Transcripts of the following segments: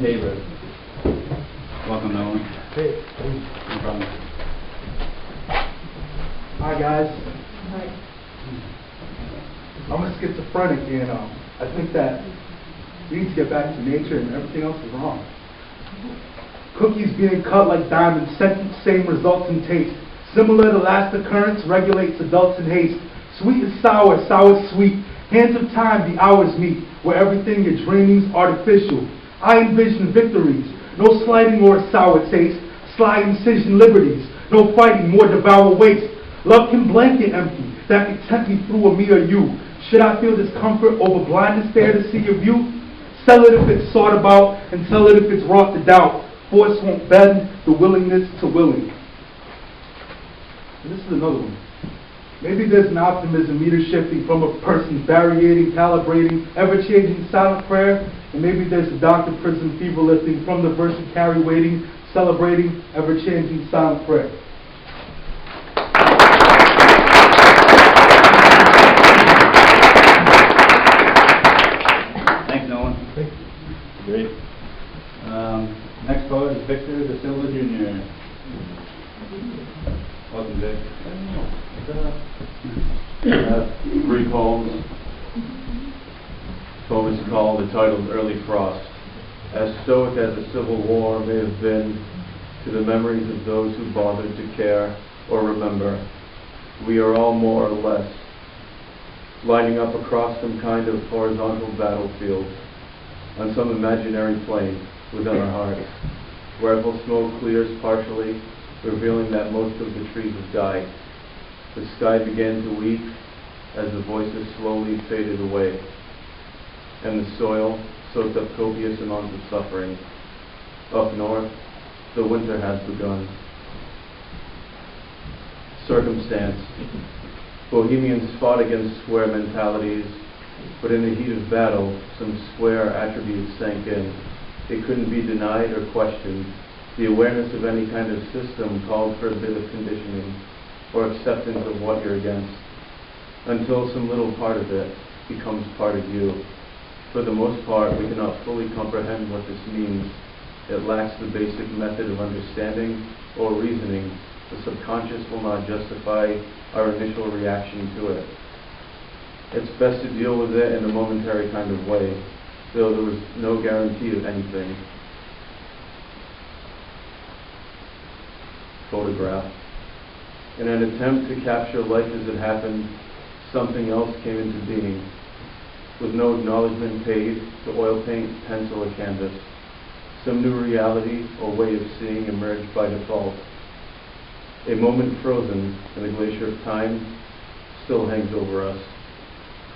Taber. Welcome, Nolan. Hey. No problem. Hi, guys. Hi. I'm a schizophrenic, and I think that we need to get back to nature, and everything else is wrong. Cookies being cut like diamonds, same results in taste. Similar to last occurrence, regulates adults in haste. Sweet is sour, sour is sweet. Hands of time, the hours meet, where everything you're dreaming's artificial. I envision victories, no slighting or a sour taste. Sly incision liberties, no fighting, more devour waste. Love can blanket empty, that can tempt me through a me or you. Should I feel discomfort over blindness there to see your view? Sell it if it's sought about, and tell it if it's wrought to doubt. Force won't bend the willingness to willing. And this is another one. Maybe there's an optimism meter shifting from a person variating, calibrating, ever-changing silent prayer. And maybe there's a Dr. Prism fever lifting from the verse and carry waiting, celebrating, ever-changing silent prayer. Thanks, Nolan. Thank you. Great. Next poet is Victor the Silva Jr. Welcome, Vic. Three poems. Poem is called, entitled Early Frost. As stoic as a civil war may have been to the memories of those who bothered to care or remember, we are all more or less lining up across some kind of horizontal battlefield on some imaginary plane within our hearts. Rifle smoke clears partially, revealing that most of the trees have died. The sky began to weep as the voices slowly faded away, and the soil soaked up copious amounts of suffering. Up north, the winter has begun. Circumstance. Bohemians fought against square mentalities, but in the heat of battle, some square attributes sank in. It couldn't be denied or questioned. The awareness of any kind of system called for a bit of conditioning or acceptance of what you're against, until some little part of it becomes part of you. For the most part, we cannot fully comprehend what this means. It lacks the basic method of understanding or reasoning. The subconscious will not justify our initial reaction to it. It's best to deal with it in a momentary kind of way, though there was no guarantee of anything. Photograph. In an attempt to capture life as it happened, something else came into being. With no acknowledgement paid to oil paint, pencil, or canvas, some new reality or way of seeing emerged by default. A moment frozen in the glacier of time still hangs over us.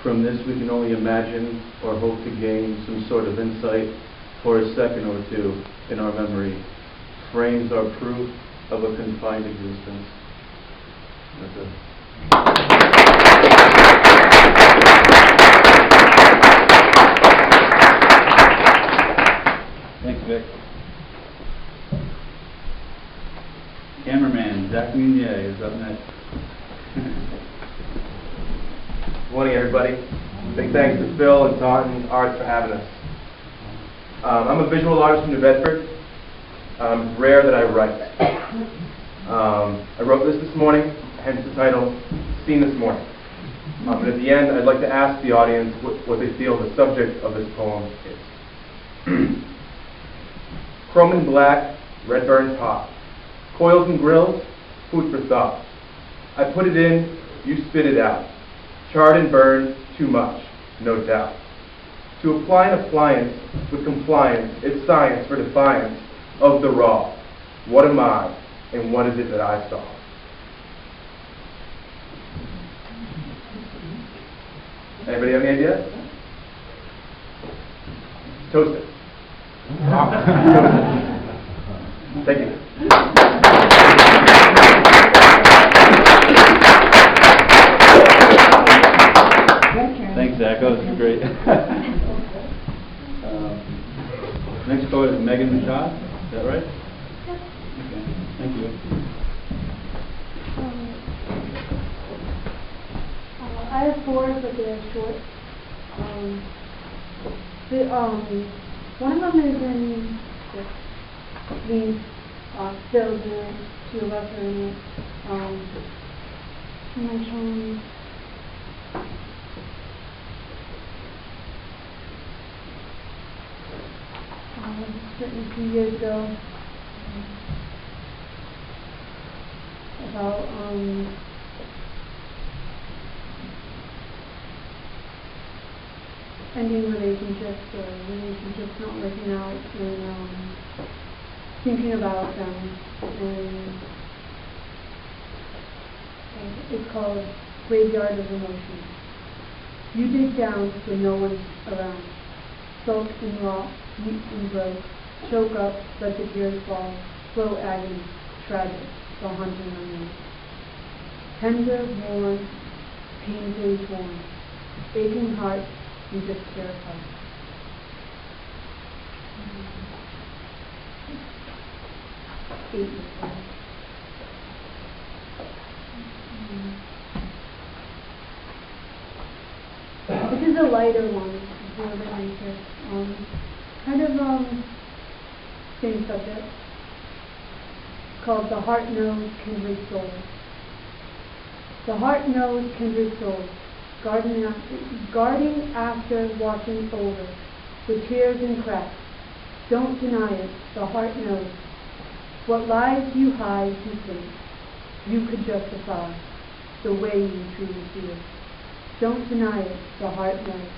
From this we can only imagine or hope to gain some sort of insight for a second or two in our memory. Frames are proof of a confined existence. That's it. Thanks, Vic. Cameraman Zachary Meunier is up next. Good morning, everybody. Big thanks to Phil and Taunton Arts for having us. I'm a visual artist from New Bedford. It's rare that I write. I wrote this morning, hence the title, Seen This Morning. And at the end, I'd like to ask the audience what they feel the subject of this poem is. Chrome and black, red burned pot. Coils and grills, food for thought. I put it in, you spit it out. Charred and burned, too much, no doubt. To apply an appliance with compliance, it's science for defiance of the raw. What am I, and what is it that I saw? Anybody have any ideas? Toast it. Thank you. Thanks, Zach. That was great. Next poet is Magan Michaud. Is that right? Okay. Thank you. I have four, but they're short. One of them is in the paint, fills in it, to a lesser in it. My charm. Written a few years ago about ending relationships or relationships not working out and thinking about them. And it's called Graveyard of Emotions. You dig down when no one's around. Soak and rot, eat and broke. Choke up, let the tears fall. Slow agony, tragic, the haunting unknown. Tender, worn, painfully torn. Aching heart, you just terrified. This is a lighter one. It's a little bit nicer. Kind of same subject. Called The Heart Knows Kindred Soul. The heart knows kindred soul, guarding after watching over, the tears and cracks. Don't deny it, the heart knows. What lies you hide you think, you could justify, the way you truly feel. Don't deny it, the heart knows.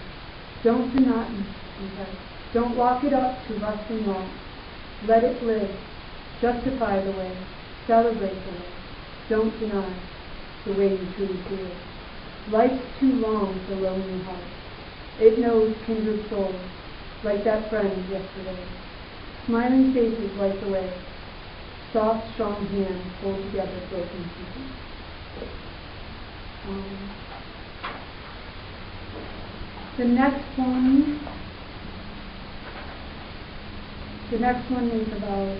Don't lock it up to rust and rot. Let it live, justify the way, celebrate the way. Don't deny the way you truly feel. Life's too long for lonely hearts. It knows kindred souls, like that friend yesterday. Smiling faces light the way. Soft, strong hands hold together broken pieces. The next one is about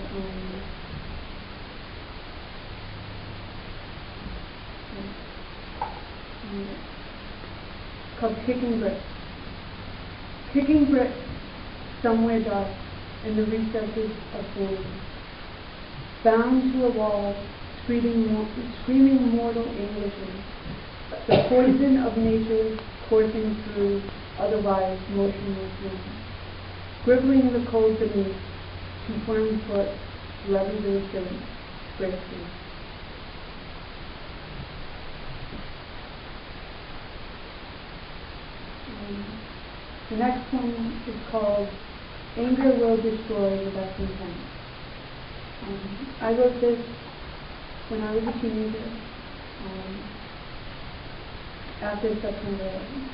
called Kicking Bricks. Kicking bricks somewhere dark in the recesses of flame. Bound to a wall, screaming mortal anguishes. The poison of nature coursing through otherwise motionless room. Scribbling the code beneath, to firm foot, levers in strength, breakthrough. The next one is called Anger Will Destroy the Best Intent. I wrote this when I was a teenager, after September 11th.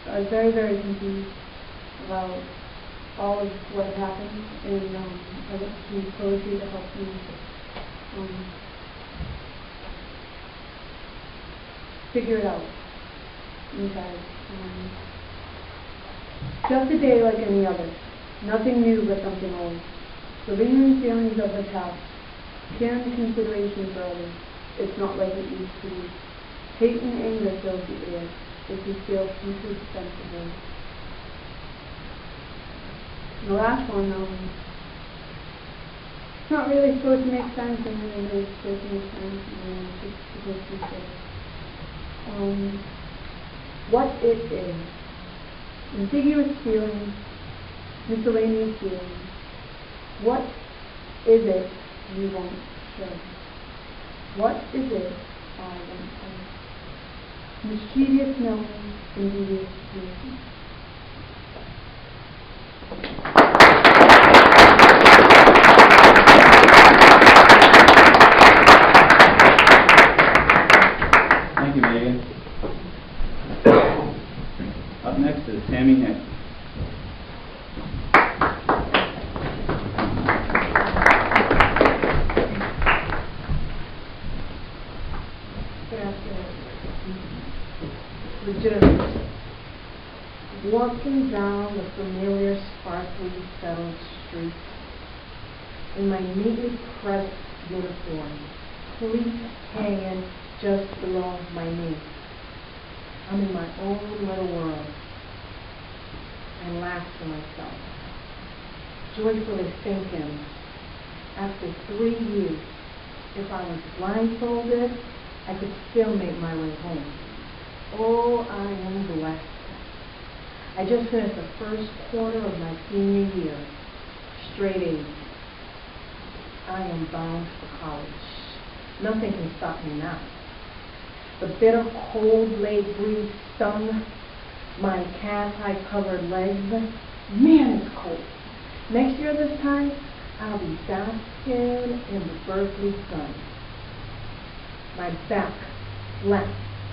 I was very, very confused about all of what had happened, and I looked to poetry to help me figure it out inside. Just a day like any other. Nothing new but something old. The lingering feelings of the past. Care and consideration for others. It's not like it used to be. Hate and anger fills the air. If you feel future sensible. The last one, it's not really supposed to make sense, and then it is supposed to make sense, and then it's just supposed to be said. What it is. Ambiguous feelings, miscellaneous feelings. What is it you won't show? What is it I won't say? Mischievous knowing and devious feelings. Thank you, Megan. Up next is Tammi Nick. Legitimate. Walking down the familiar, sparkly, settled streets in my neatly pressed uniform, cleats hanging just below my knee. I'm in my own little world. and laughed to myself, joyfully thinking, after 3 years, if I was blindfolded, I could still make my way home. Oh, I am blessed. I just finished the first quarter of my senior year, straight A's. I am bound for college. Nothing can stop me now. The bitter cold lake breeze stung my calf-high covered legs. Man, it's cold. Next year this time, I'll be basking in the Berkeley sun. My back flat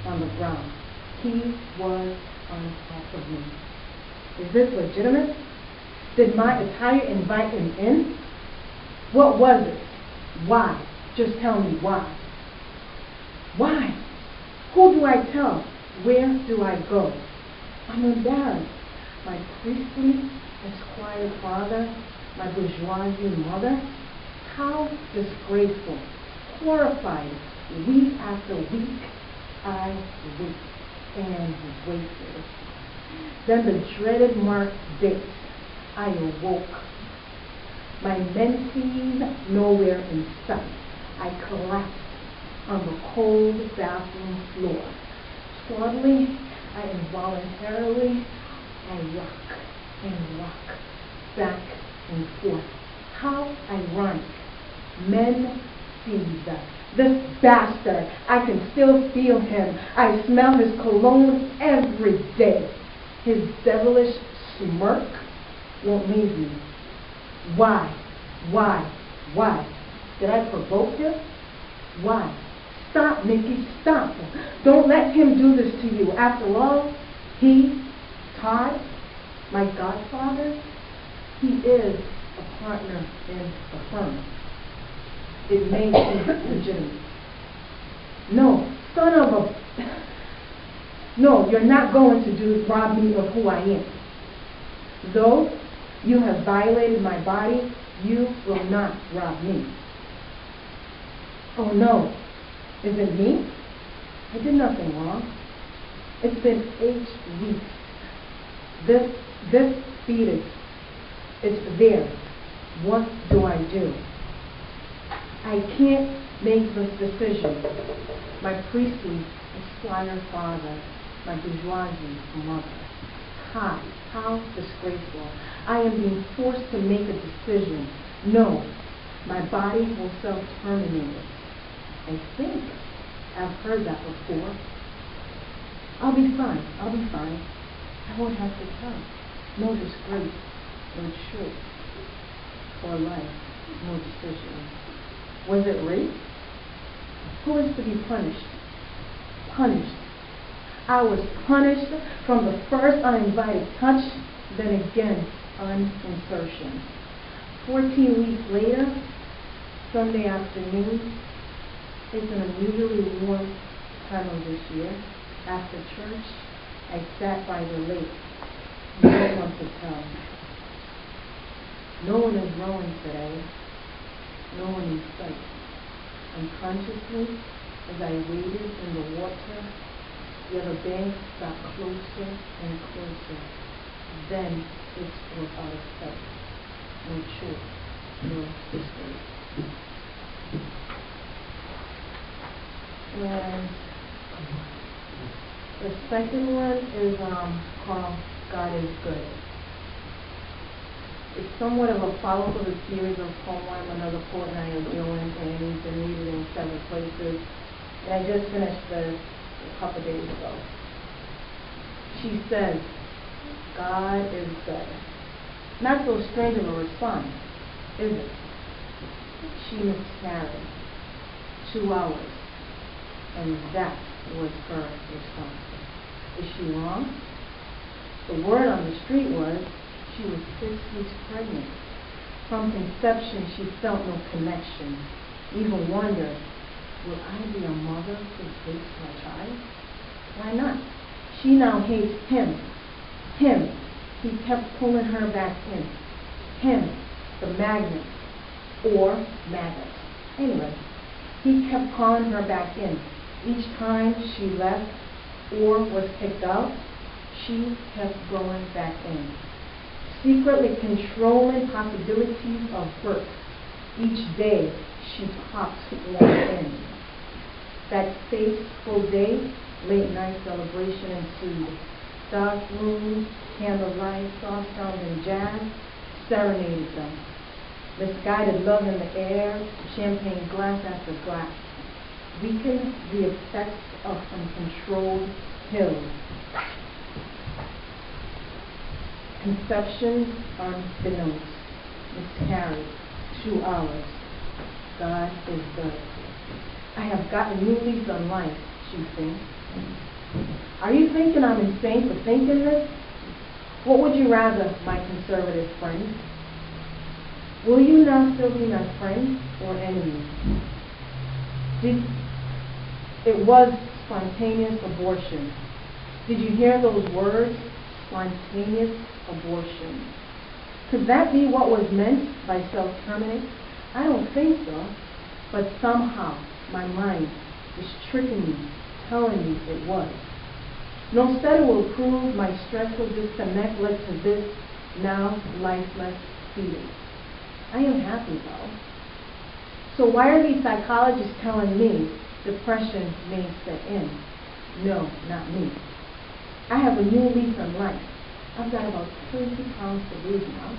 on the ground. He was on top of me. Is this legitimate? Did my attire invite him in? What was it? Why? Just tell me why. Why? Who do I tell? Where do I go? I'm embarrassed. My priestly, esquire father, my bourgeoisie mother, how disgraceful, horrified, week after week, I wait and waited. Then the dreaded marked date, I awoke. My menses nowhere in sight. I collapsed on the cold bathroom floor. Slowly, I involuntarily, rock, back and forth. How ironic. Menses. This bastard, I can still feel him. I smell his cologne every day. His devilish smirk won't leave me. Why? Did I provoke him? Why? Stop, Nikki, stop. Don't let him do this to you. After all, he, Todd, my godfather, he is a partner in the firm. It may be legitimate. No, son of a... No, you're not going to rob me of who I am. Though you have violated my body, you will not rob me. Oh no, is it me? I did nothing wrong. It's been 8 weeks. This fetus, it's there. What do I do? I can't make this decision. My priestly esquire father, my bourgeoisie mother. How disgraceful. I am being forced to make a decision. No, my body will self-terminate. I think I've heard that before. I'll be fine. I won't have to tell. No disgrace, no truth. For life, no decision. Was it rape? Who is to be punished? Punished. I was punished from the first uninvited touch, then again, uninsertion. 14 weeks later, Sunday afternoon, it's an unusually warm time of this year. After church, I sat by the lake. No one to tell. No one is rowing today. No one in sight. Unconsciously, as I waded in the water, the other bank got closer and closer. Then it was out of sight. No choice, no disgrace. And the second one is called God is Good. It's somewhat of a follow-up of a series of poems another poet and I are doing, and we've been reading in several places. And I just finished this a couple days ago. She says, God is good. Not so strange of a response, is it? She miscarried. 2 hours. And that was her response. Is she wrong? The word on the street was she was 6 weeks pregnant. From conception, she felt no connection. Even wondered, will I be a mother who hates my child? Why not? She now hates him. Him. He kept pulling her back in. Him, the magnet, or maggot. Anyway, he kept calling her back in. Each time she left or was kicked out, she kept going back in. secretly controlling possibilities of birth. Each day she pops one in. That fateful day, late night celebration ensued. Dark rooms, candlelight, soft sound and jazz serenaded them. Misguided love in the air, champagne glass after glass, weakened the effects of uncontrolled pills. Conception unbeknownst, miscarried, 2 hours. God is good. I have got a new lease on life, she thinks. Are you thinking I'm insane for thinking this? What would you rather, my conservative friend? Will you now still be my friend or enemy? It was spontaneous abortion. Did you hear those words? Spontaneous abortion. Could that be what was meant by self-terminate? I don't think so. But somehow my mind is tricking me, telling me it was. No study will prove my stressful disconnect led to this now lifeless fetus. I am happy though. So why are these psychologists telling me depression may set in? No, not me. I have a new lease on life. I've got about 20 pounds to lose now.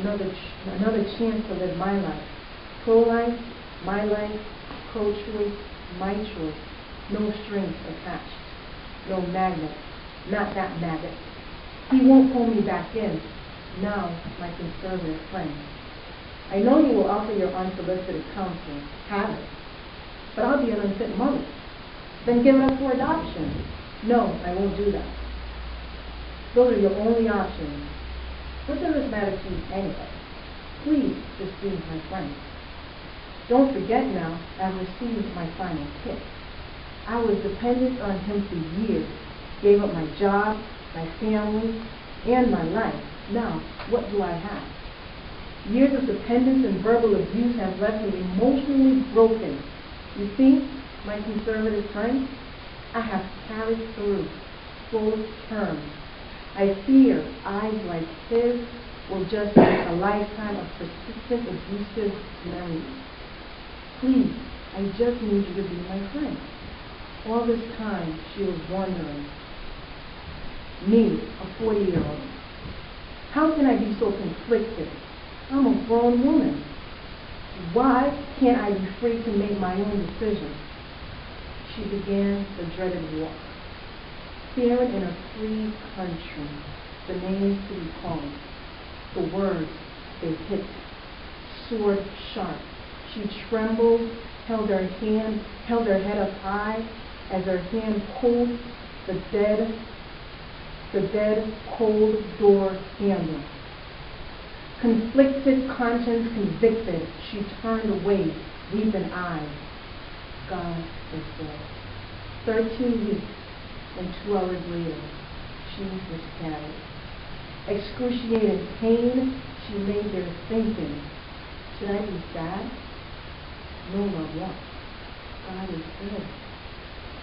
Another chance to live my life. Pro-life, my life, pro-choice, my choice. No strings attached. No magnet. Not that maggot. He won't pull me back in. Now, my conservative friend. I know you will offer your unsolicited counsel. Have it. But I'll be an unfit mother. Then give it up for adoption. No, I won't do that. Those are your only options. What does this matter to you anyway? Please just be my friend. Don't forget now, I've received my final kick. I was dependent on him for years. Gave up my job, my family, and my life. Now, what do I have? Years of dependence and verbal abuse have left me emotionally broken. You see, my conservative friend, I have carried through full term. I fear eyes like his will just make a lifetime of persistent abusive memories. Please, I just need you to be my friend. All this time, she was wondering. Me, a 40-year-old. How can I be so conflicted? I'm a grown woman. Why can't I be free to make my own decisions? She began the dreaded walk. Staring in a free country, the names to be called, the words they hit, sword sharp. She trembled, held her head up high as her hand pulled the dead cold door handle. Conflicted conscience convicted, she turned away, weeping eyes. God is dead. 13 weeks and 2 hours later, she miscarried. Excruciating pain, she lay there thinking, should I be sad? No, love, what? God is dead.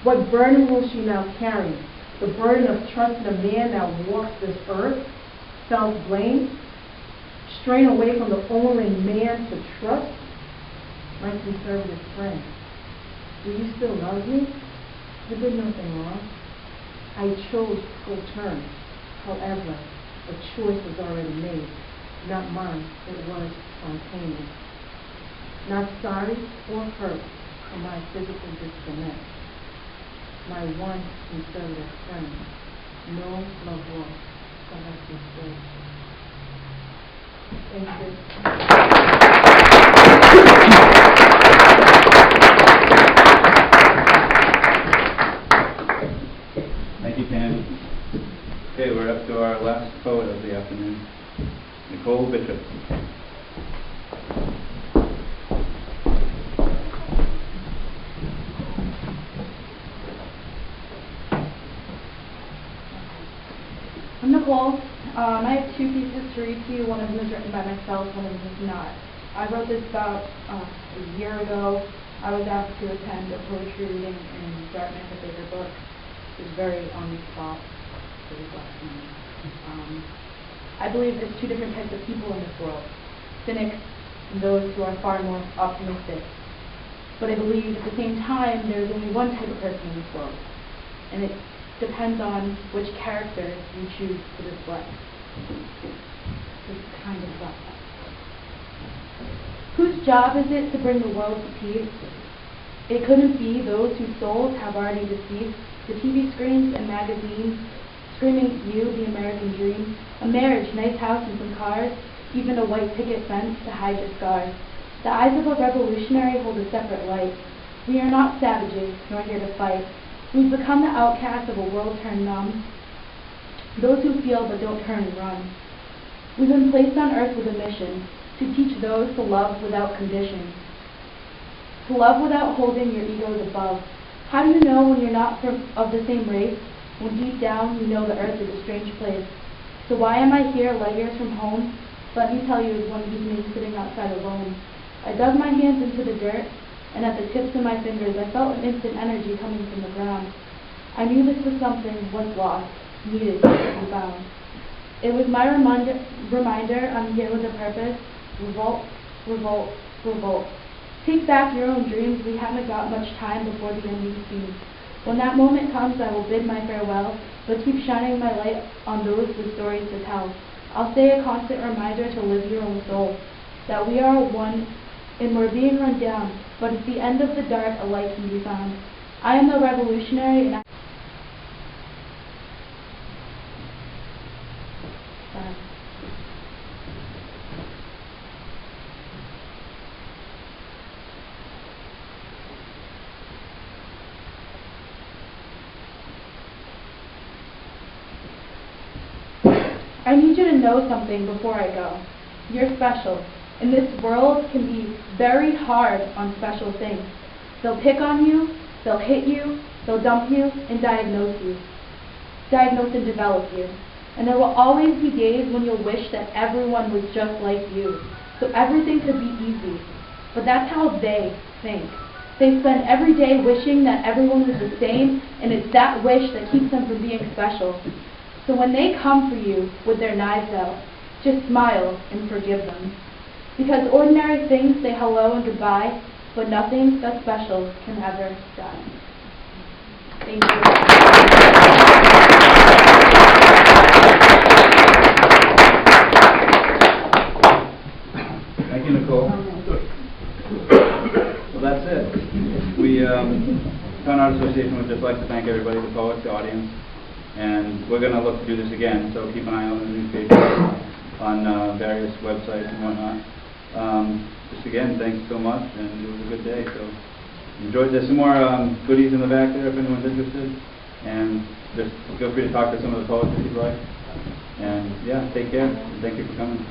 What burden will she now carry? The burden of trusting a man that walks this earth? Self-blame? Strain away from the only man to trust? My conservative friend, do you still love me? You did nothing wrong. I chose full term. However, the choice was already made. Not mine, it was spontaneous. Not sorry or hurt for my physical disconnect. My one conservative friend. No love lost. God be praised. Thank you. Thank you, Tammi. Okay, we're up to our last poet of the afternoon, Nichole Bishop. I'm Nichole. I have 2 pieces to read to you. One of them is written by myself, one of them is not. I wrote this about a year ago. I was asked to attend a poetry reading in Dartmouth, a bigger book. It was very on the spot. It was last night. I believe there's two different types of people in this world, cynics and those who are far more optimistic. But I believe at the same time there's only one type of person in this world, and it depends on which character you choose to display. It's kind of rough. Whose job is it to bring the world to peace? It couldn't be those whose souls have already deceased. The TV screens and magazines screaming you, the American dream, a marriage, nice house and some cars, even a white picket fence to hide your scars. The eyes of a revolutionary hold a separate light. We are not savages, nor here to fight. We've become the outcasts of a world turned numb, those who feel but don't turn and run. We've been placed on earth with a mission, to teach those to love without conditions, to love without holding your egos above. How do you know when you're not of the same race, when deep down you know the earth is a strange place? So why am I here light years from home? Let me tell you, it's one evening sitting outside alone. I dug my hands into the dirt, and at the tips of my fingers I felt an instant energy coming from the ground. I knew this was something once lost, needed to be found. It was my reminder I'm here with a purpose. Revolt, revolt, revolt. Take back your own dreams. We haven't got much time before the ending scene. When that moment comes, I will bid my farewell, but keep shining my light on those with stories to tell. I'll stay a constant reminder to live your own soul, that we are one and we're being run down, but at the end of the dark a light can be found. I am the revolutionary and I need you to know something before I go. You're special, and this world can be very hard on special things. They'll pick on you, they'll hit you, they'll dump you, and diagnose and develop you. And there will always be days when you'll wish that everyone was just like you, so everything could be easy. But that's how they think. They spend every day wishing that everyone was the same, and it's that wish that keeps them from being special. So when they come for you with their knives out, just smile and forgive them. Because ordinary things say hello and goodbye, but nothing that's special can ever die. Thank you. Thank you, Nichole. Well, that's it. We, Town Art Association would just like to thank everybody, the poets, the audience, and we're going to look to do this again, so keep an eye on the newspaper, on various websites and whatnot. Just again, thanks so much, and it was a good day. So enjoyed. There's some more goodies in the back there if anyone's interested, and just feel free to talk to some of the poets if you'd like. And yeah, take care. And thank you for coming.